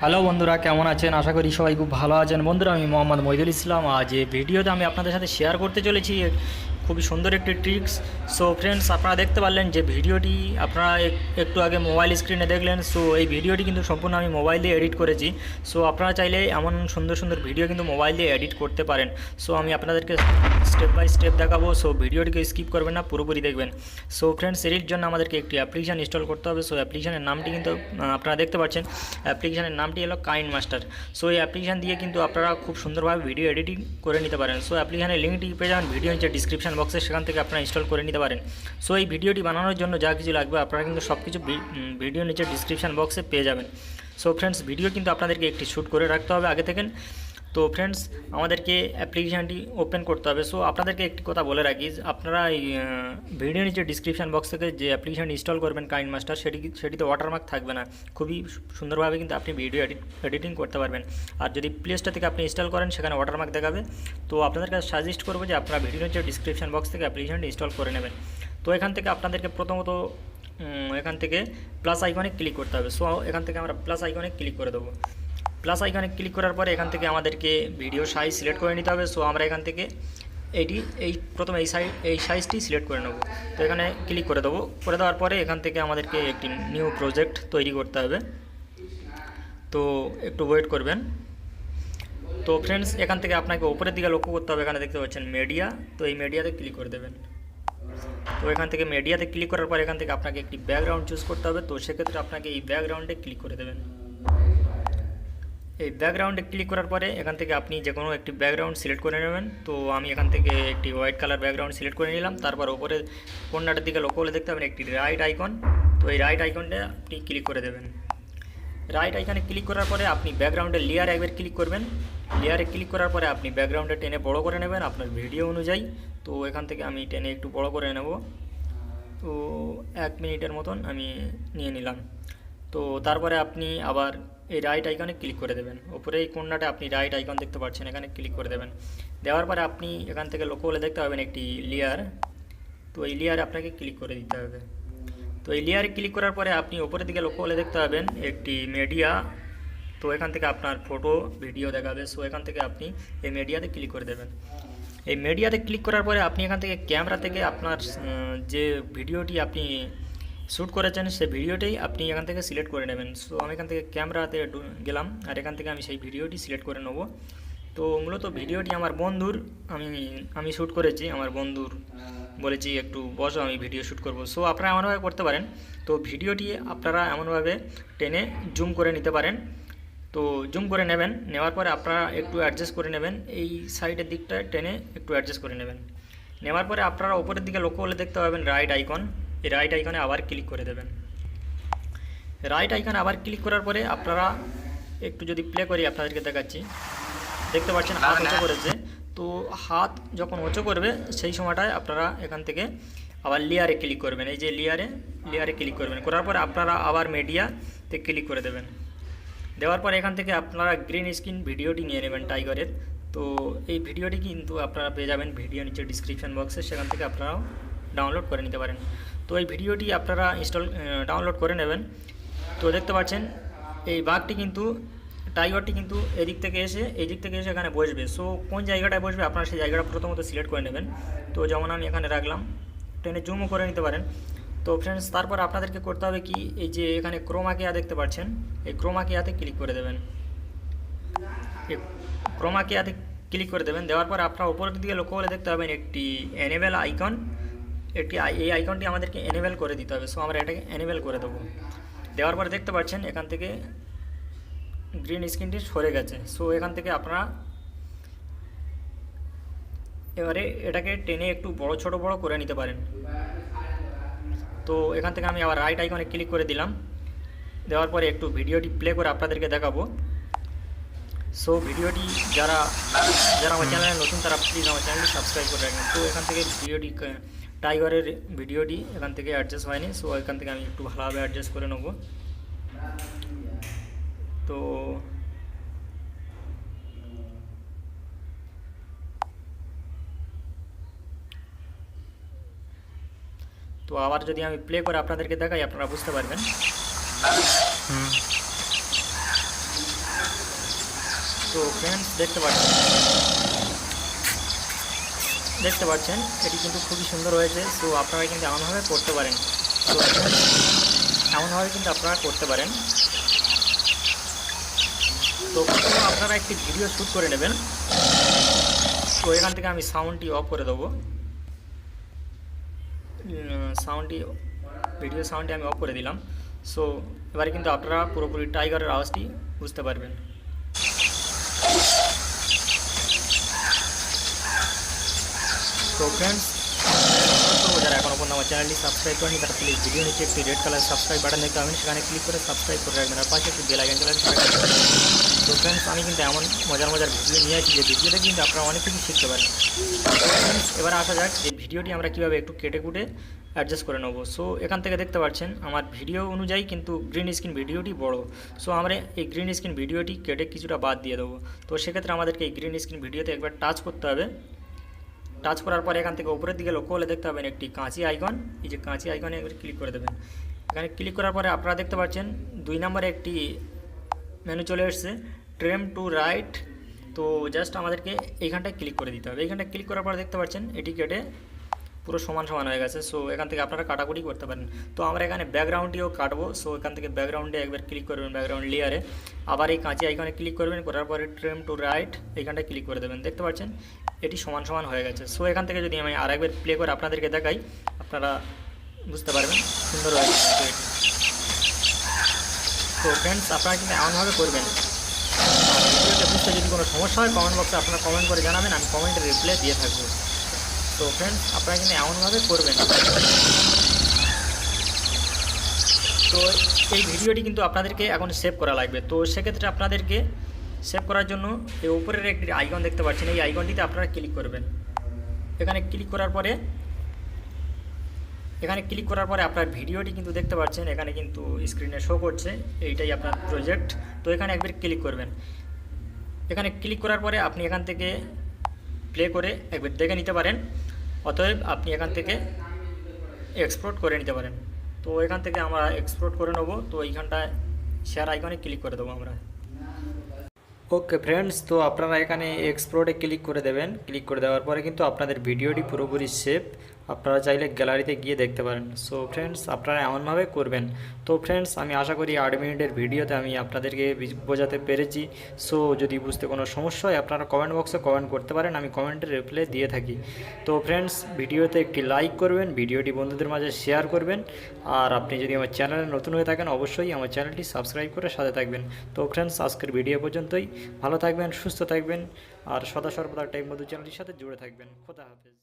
Hello বন্ধুরা, কেমন আছেন? আশা করি সবাই খুব ভালো আছেন। বন্ধুরা, আমি মোহাম্মদ মহিদুল ইসলাম। আজ এই ভিডিওতে আমি আপনাদের সাথে শেয়ার করতে চলেছি খুবই সুন্দর একটি ট্রিক্স। সো ফ্রেন্ডস, আপনারা দেখতে পারলেন যে ভিডিওটি আপনারা একটু আগে মোবাইল স্ক্রিনে দেখলেন। সো এই ভিডিওটি কিন্তু সম্পূর্ণ আমি মোবাইল দিয়ে এডিট করেছি। সো আপনারা চাইলে এমন সুন্দর সুন্দর ভিডিও কিন্তু মোবাইল দিয়ে এডিট করতে পারেন। সো আমি আপনাদেরকে স্টেপ বাই স্টেপ দেখাবো। সো ভিডিওটিকে স্কিপ করবেন না, পুরোপুরি দেখবেন। সো ফ্রেন্ডস, এর জন্য আমাদেরকে একটি অ্যাপ্লিকেশান ইনস্টল করতে হবে। সো অ্যাপ্লিকেশানের নামটি কিন্তু আপনারা দেখতে পাচ্ছেন। অ্যাপ্লিকেশানের নামটি হলো কাইনমাস্টার। সো এই অ্যাপ্লিকেশান দিয়ে কিন্তু আপনারা খুব সুন্দরভাবে ভিডিও এডিটিং করে নিতে পারেন। সো অ্যাপ্লিকেশানের লিঙ্কটি পেয়ে যাবেন ভিডিও নিচে ডিসক্রিপশন বক্সে, সেখান থেকে আপনারা ইনস্টল করে নিতে পারেন। সো এই ভিডিওটি বানানোর জন্য যা কিছু লাগবে আপনারা কিন্তু সব কিছু ভিডিও নিচে ডিসক্রিপশন বক্সে পেয়ে যাবেন। সো ফ্রেন্ডস, ভিডিও কিন্তু আপনাদেরকে একটি শ্যুট করে রাখতে হবে আগে থেকে। তো ফ্রেন্ডস, আমাদেরকে অ্যাপ্লিকেশানটি ওপেন করতে হবে। সো আপনাদেরকে একটি কথা বলে রাখি, আপনারা এই ভিডিও নিচে ডিসক্রিপশন বক্স থেকে যে অ্যাপ্লিকেশান ইনস্টল করবেন কাইনমাস্টার, সেটিতে ওয়াটারমার্ক থাকবে না। খুবই সুন্দরভাবে কিন্তু আপনি ভিডিও এডিটিং করতে পারবেন। আর যদি প্লে স্টোর থেকে আপনি ইনস্টল করেন, সেখানে ওয়াটারমার্ক দেখাবে। তো আপনাদের কাছে সাজেস্ট করবো যে আপনারা ভিডিও নিচে ডিসক্রিপশন বক্স থেকে অ্যাপ্লিকেশানটি ইনস্টল করে নেবেন। তো এখান থেকে আপনাদেরকে প্রথমত এখান থেকে প্লাস আইকনে ক্লিক করতে হবে। সো এখান থেকে আমরা প্লাস আইকনে ক্লিক করে দেবো। প্লাস আইকনে ক্লিক করার পরে এখান থেকে আমাদেরকে ভিডিও সাইজ সিলেক্ট করে নিতে হবে। সো আমরা এখান থেকে প্রথমে এই সাইজটি সিলেক্ট করে নেব। তো এখানে ক্লিক করে দেবো। করে দেওয়ার পরে এখান থেকে আমাদেরকে একটি নিউ প্রজেক্ট তৈরি করতে হবে। তো একটু ওয়েট করবেন। তো ফ্রেন্ডস, এখান থেকে আপনাকে উপরের দিকে লক্ষ্য করতে হবে। এখানে দেখতে পাচ্ছেন মিডিয়া। তো এই মিডিয়াতে ক্লিক করে দেবেন। তো এখান থেকে মিডিয়াতে ক্লিক করার পর এখান থেকে আপনাকে একটি ব্যাকগ্রাউন্ড চুজ করতে হবে। তো সেক্ষেত্রে আপনাকে এই ব্যাকগ্রাউন্ডে ক্লিক করে দেবেন। এই ব্যাকগ্রাউন্ডে ক্লিক করার পরে এখান থেকে আপনি যে কোনো একটি ব্যাকগ্রাউন্ড সিলেক্ট করে নেবেন। তো আমি এখান থেকে একটি হোয়াইট কালার ব্যাকগ্রাউন্ড সিলেক্ট করে নিলাম। তারপর ওপরে কোণাটার দিকে লক্ষ্য করলে দেখতে পাবেন একটি রাইট আইকন। তো এই রাইট আইকনটা আপনি ক্লিক করে দেবেন। রাইট আইকনে ক্লিক করার পরে আপনি ব্যাকগ্রাউন্ডের লেয়ার একবার ক্লিক করবেন। লেয়ারে ক্লিক করার পরে আপনি ব্যাকগ্রাউন্ডে টেনে বড় করে নেবেন আপনার ভিডিও অনুযায়ী। তো এখান থেকে আমি টেনে একটু বড় করে নেব। তো 1 মিনিটের মতন আমি নিয়ে নিলাম। তো তারপরে আপনি আবার এই রাইট আইকনে ক্লিক করে দেবেন। উপরে এই কোণাটা আপনি রাইট আইকন দেখতে পাচ্ছেন, এখানে ক্লিক করে দেবেন। দেওয়ার পরে আপনি এখান থেকে লক্ষ্য করলে দেখতে পাবেন একটি লেয়ার। তো এই লেয়ারে আপনাকে ক্লিক করে দিতে হবে। তো এই লেয়ারে ক্লিক করার পরে আপনি উপরের দিকে লক্ষ্য করলে দেখতে পাবেন একটি মিডিয়া। তো এখান থেকে আপনার ফটো ভিডিও দেখাবে। সো এখান থেকে আপনি এই মিডিয়াতে ক্লিক করে দেবেন। এই মিডিয়াতে ক্লিক করার পরে আপনি এখান থেকে ক্যামেরা থেকে আপনার যে ভিডিওটি আপনি শ্যুট করেছেন সেই ভিডিওটাই আপনি এখান থেকে সিলেক্ট করে নেবেন। সো আমি এখান থেকে ক্যামেরাতে গেলাম আর এখান থেকে আমি সেই ভিডিওটি সিলেক্ট করে নেব। তো মূলত ভিডিওটি আমার বন্ধুর আমি শ্যুট করেছি। আমার বন্ধুর বলেছি একটু বসো, আমি ভিডিও শ্যুট করব। সো আপনারা এমনভাবে করতে পারেন। তো ভিডিওটি আপনারা এমনভাবে টেনে জুম করে নিতে পারেন। তো জুম করে নেবেন। নেওয়ার পরে আপনারা একটু অ্যাডজাস্ট করে নেবেন। এই সাইডের দিকটা টেনে একটু অ্যাডজাস্ট করে নেবেন। নেওয়ার পরে আপনারা উপরের দিকে লক্ষ্য করলে দেখতে পাবেন রাইট আইকন। এই রাইট আইকনে আবার ক্লিক করে দেবেন। রাইট আইকনে আবার ক্লিক করার পরে আপনারা একটু যদি প্লে করি আপনাদেরকে দেখাচ্ছি, দেখতে পাচ্ছেন হাত উঁচু করেছে। তো হাত যখন উঁচু করবে সেই সময়টায় আপনারা এখান থেকে আবার লেয়ারে ক্লিক করবেন। এই যে লেয়ারে ক্লিক করবেন। করার পরে আপনারা আবার মিডিয়াতে ক্লিক করে দেবেন। দেওয়ার পরে এখান থেকে আপনারা গ্রিন স্ক্রিন ভিডিওটি নিয়ে নেবেন টাইগারের। তো এই ভিডিওটি কিন্তু আপনারা পেয়ে যাবেন ভিডিও নিচে ডিসক্রিপশন বক্সে, সেখান থেকে আপনারাও ডাউনলোড করে নিতে পারেন। তো এই ভিডিওটি আপনারা ডাউনলোড করে নেবেন। তো দেখতে পাচ্ছেন এই বাঘটি কিন্তু টাইগারটি কিন্তু এদিক থেকে এসে এখানে বসবে। সো কোন জায়গাটায় বসবে আপনারা সেই জায়গাটা প্রথমত সিলেক্ট করে নেবেন। তো যেমন আমি এখানে রাখলাম, টেনে জুমও করে নিতে পারেন। তো ফ্রেন্ডস, তারপর আপনাদেরকে করতে হবে কি, এই যে এখানে ক্রোমা কিয়া দেখতে পাচ্ছেন, এই ক্রোমা কিয়াতে ক্লিক করে দেবেন। এই ক্রোমা কিয়াতে ক্লিক করে দেবেন। দেওয়ার পর আপনারা উপরের দিকে লক্ষ্য করে দেখতে পাবেন একটি এনেবেল আইকন। এই আইকনটি আমাদেরকে এনেবেল করে দিতে হবে। সো আমরা এটাকে এনেবেল করে দেবো। দেওয়ার পরে দেখতে পাচ্ছেন এখান থেকে গ্রিন স্ক্রিনটি সরে গেছে। সো এখান থেকে আপনারা এবারে এটাকে টেনে একটু ছোট বড় করে নিতে পারেন। তো এখান থেকে আমি আবার রাইট আইকনে ক্লিক করে দিলাম। দেওয়ার পরে একটু ভিডিওটি প্লে করে আপনাদেরকে দেখাবো। সো ভিডিওটি যারা আমার চ্যানেলে নতুন তারা প্লিজ আমার চ্যানেলটি সাবস্ক্রাইব করে রাখবেন। তো এখান থেকে ভিডিওটি টাইগারের ভিডিওটি এখান থেকে অ্যাডজাস্ট হয়নি। সো এখান থেকে আমি একটু ভালোভাবে অ্যাডজাস্ট করে নেব। তো আবার যদি আমি প্লে করে আপনাদেরকে দেখাই আপনারা বুঝতে পারবেন। তো ফ্রেন্ডস দেখতে পাচ্ছেন এটি কিন্তু খুবই সুন্দর হয়েছে। সো আপনারা কিন্তু এমনভাবে করতে পারেন। তো এমনভাবে কিন্তু আপনারা করতে পারেন। তো প্রথমে আপনারা একটি ভিডিও শ্যুট করে নেবেন। তো এখান থেকে আমি সাউন্ডটি অফ করে দেবো। ভিডিও সাউন্ডটি আমি অফ করে দিলাম। সো এবারে কিন্তু আপনারা পুরোপুরি টাইগারের আওয়াজটি বুঝতে পারবেন। তো ফ্রেন্ডস, যারা এখনও পর্যন্ত আমার চ্যানেলটি সাবস্ক্রাইব করেনি তারা প্লিজ ভিডিও নিচে একটি রেড কালার সাবস্ক্রাইব বাটন দেখতে পাবেন, সেখানে ক্লিক করে সাবস্ক্রাইব করে রাখবেন আর পাশে একটি বেল আইকন চলে আসবে। তো ফ্রেন্ডস, আমি কিন্তু এমন মজার ভিডিও নিয়ে আসি যে ভিডিওতে কিন্তু আপনারা অনেক কিছু শিখতে পারেন। এবার আসা যাক যে ভিডিওটি আমরা কীভাবে একটু কেটে কুটে অ্যাডজাস্ট করে নেবো। সো এখান থেকে দেখতে পাচ্ছেন আমার ভিডিও অনুযায়ী কিন্তু গ্রিন স্ক্রিন ভিডিওটি বড়। সো আমরা এই গ্রিন স্ক্রিন ভিডিওটি কেটে কিছুটা বাদ দিয়ে দেবো। তো সেক্ষেত্রে আমাদেরকে এই গ্রিন স্ক্রিন ভিডিওতে একবার টাচ করতে হবে। টাচ করার পরে এখান থেকে উপরের দিকে লক্ষ্য হলে দেখতে পাবেন একটি কাঁচি আইকন। এই যে কাঁচি আইকনে একবার ক্লিক করে দেবেন। এখানে ক্লিক করার পরে আপনারা দেখতে পাচ্ছেন 2 নম্বরে একটি মেনু চলে এসছে, ট্রিম টু রাইট। তো জাস্ট আমাদেরকে এইখানটায় ক্লিক করে দিতে হবে। এইখানটায় ক্লিক করার পর দেখতে পাচ্ছেন এটি কেটে পুরো সমান হয়ে গেছে। সো এখান থেকে আপনারা কাটাকুটি করতে পারেন। তো আমরা এখানে ব্যাকগ্রাউন্ডটিও কাটবো। সো এখান থেকে ব্যাকগ্রাউন্ডে একবার ক্লিক করবেন, ব্যাকগ্রাউন্ড লেয়ারে আবার এই কাঁচি আইকনে ক্লিক করবেন, করার পরে ট্রিম টু রাইট এইখানটায় ক্লিক করে দেবেন। দেখতে পাচ্ছেন এটি সমান হয়ে গেছে। সো এখান থেকে যদি আমি আরেকবার প্লে করে আপনাদেরকে দেখাই, আপনারা বুঝতে পারবেন সুন্দর হয়েছে এটি। তো ফ্রেন্ডস, আপনারা কিন্তু এমনভাবে করবেন। ভিডিওতে বুঝতে যদি কোনো সমস্যা হয় কমেন্ট বক্সে আপনারা কমেন্ট করে জানাবেন, আমি কমেন্টে রিপ্লাই দিয়ে থাকবো। তো ফ্রেন্ডস, আপনারা কিন্তু এমনভাবে করবেন। তো এই ভিডিওটি কিন্তু আপনাদেরকে এখন সেভ করা লাগবে। তো সেক্ষেত্রে আপনাদেরকে সেভ করার জন্য এই উপরের একটি আইকন দেখতে পাচ্ছেন, এই আইকনটিতে আপনারা ক্লিক করবেন। এখানে ক্লিক করার পরে আপনার ভিডিওটি কিন্তু দেখতে পাচ্ছেন এখানে কিন্তু স্ক্রিনে শো করছে, এইটাই আপনার প্রজেক্ট। তো এখানে একবার ক্লিক করবেন। এখানে ক্লিক করার পরে আপনি এখান থেকে প্লে করে একবার দেখে নিতে পারেন। অতএব আপনি এখান থেকে এক্সপোর্ট করে নিতে পারেন। তো এখান থেকে আমরা এক্সপোর্ট করে নেব। তো এইখানটায় শেয়ার আইকনে ক্লিক করে দেবো আমরা। ওকে ফ্রেন্ডস, তো আপনারা এখানে এক্সপোর্টে ক্লিক করে দেবেন। ক্লিক করে দেওয়ার পরে কিন্তু আপনাদের ভিডিওটি পুরোপুরি সেভ। আপনারা চাইলে গ্যালারিতে গিয়ে দেখতে পারেন। সো ফ্রেন্ডস, আপনারা এমনভাবে করবেন। তো ফ্রেন্ডস, আমি আশা করি 8 মিনিটের ভিডিওতে আমি আপনাদেরকে বোঝাতে পেরেছি। সো যদি বুঝতে কোনো সমস্যা হয় আপনারা কমেন্ট বক্সে কমেন্ট করতে পারেন, আমি কমেন্টের রিপ্লাই দিয়ে থাকি। তো ফ্রেন্ডস, ভিডিওতে একটি লাইক করবেন, ভিডিওটি বন্ধুদের মাঝে শেয়ার করবেন। আর আপনি যদি আমার চ্যানেলে নতুন হয়ে থাকেন অবশ্যই আমার চ্যানেলটি সাবস্ক্রাইব করে সাথে থাকবেন। তো ফ্রেন্ডস, আজকের ভিডিও পর্যন্তই। ভালো থাকবেন, সুস্থ থাকবেন আর সদা সর্বদা টেক মধু চ্যানেলটির সাথে জুড়ে থাকবেন। খোদা হাফেজ।